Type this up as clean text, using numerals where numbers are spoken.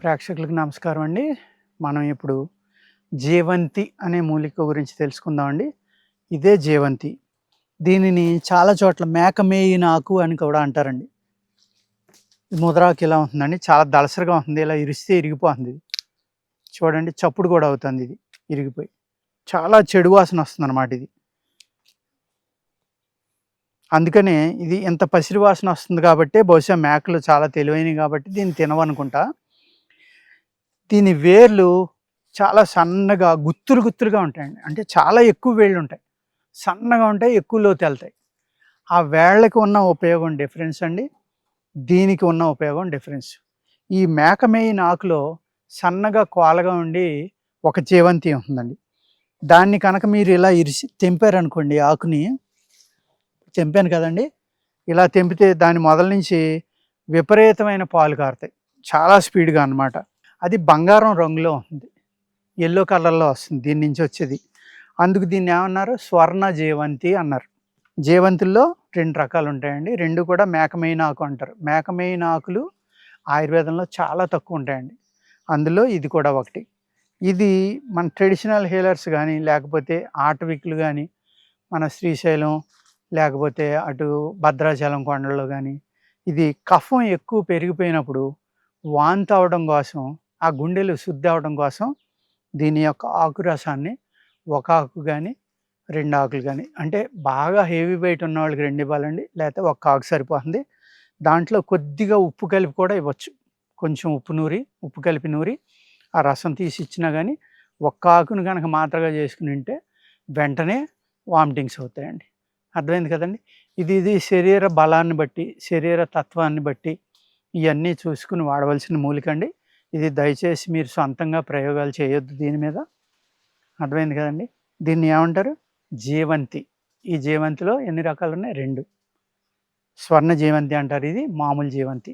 ప్రేక్షకులకు నమస్కారం అండి. మనం ఇప్పుడు జేవంతి అనే మూలిక గురించి తెలుసుకుందామండి. ఇదే జేవంతి. దీనిని చాలా చోట్ల మేకమేయినాకు అని కూడా అంటారండి. ఈ ముదరాకు ఇలా ఉంటుందండి. చాలా దళసరిగా ఉంటుంది. ఇలా ఇరిస్తే ఇరిగిపోతుంది ఇది. చూడండి చప్పుడు కూడా అవుతుంది ఇది ఇరిగిపోయి. చాలా చెడు వాసన వస్తుందన్నమాట ఇది. అందుకనే ఇది ఇంత పసిరి వాసన వస్తుంది కాబట్టే బహుశా మేకలు చాలా తెలివైనవి కాబట్టి దీన్ని తినవనుకుంటా. దీని వేర్లు చాలా సన్నగా గుత్తులు గుత్తులుగా ఉంటాయండి. అంటే చాలా ఎక్కువ వేళ్ళు ఉంటాయి. సన్నగా ఉంటాయి, ఎక్కువ లోతెళ్తాయి. ఆ వేళ్ళకి ఉన్న ఉపయోగం డిఫరెన్స్ అండి. దీనికి ఉన్న ఉపయోగం డిఫరెన్స్. ఈ మేకమేయిన ఆకులో సన్నగా కోలగా ఉండి ఒక చేవంతి ఉంటుందండి. దాన్ని కనుక మీరు ఇలా ఇరిసి తెంపారనుకోండి ఆకుని, తెంపాను కదండీ! ఇలా తెంపితే దాని మొదల నుంచి విపరీతమైన పాలు కారుతాయి. చాలా స్పీడ్‌గా అన్నమాట. అది బంగారం రంగులో ఉంటుంది. యెల్లో కలర్‌లో వస్తుంది దీని నుంచి వచ్చేది. అందుకు దీన్ని ఏమన్నారు? స్వర్ణ జేవంతి అన్నారు. జేవంతుల్లో 2 రకాలు ఉంటాయండి. 2 కూడా మేకమెయిన్ ఆకు అంటారు. మేకమెయిన్ ఆకులు ఆయుర్వేదంలో చాలా తక్కువ ఉంటాయండి. అందులో ఇది కూడా ఒకటి. ఇది మన ట్రెడిషనల్ హీలర్స్ గానీ, లేకపోతే ఆటవికులు గానీ, మన శ్రీశైలం లేకపోతే అటు భద్రాచలం కొండల్లో గానీ, ఇది కఫం ఎక్కువ పెరిగిపోయినప్పుడు వాంతి అవ్వడం కోసం, ఆ గుండెలు శుద్ధి అవ్వడం కోసం దీని యొక్క ఆకు రసాన్ని ఒక ఆకు గానీ, 2 ఆకులు గానీ, అంటే బాగా హెవీ వెయిట్ ఉన్నవాళ్ళకి 2 ఇవ్వాలండి. లేతే ఒక్క ఆకు సరిపోతుంది. దాంట్లో కొద్దిగా ఉప్పు కలిపి కూడా ఇవ్వచ్చు. కొంచెం ఉప్పు కలిపి నూరి ఆ రసం తీసి ఇచ్చినా గానీ, ఒక్క ఆకుని గనక మాత్రగా చేసుకొని తింటే వెంటనే వామిటింగ్స్ అవుతాయండి. అర్థమైంది కదండీ! ఇది శరీర బలాన్ని బట్టి, శరీర తత్వాన్ని బట్టి ఇయన్నీ చూసుకొని వాడవలసిన మూలికండి. ఇది దయచేసి మీరు సొంతంగా ప్రయోగాలు చేయొద్దు దీని మీద. అర్థమైంది కదండీ! దీన్ని ఏమంటారు? జీవంతి. ఈ జీవంతిలో ఎన్ని రకాలున్నాయి? 2. స్వర్ణ జీవంతి అంటారు ఇది. మామూలు జీవంతి.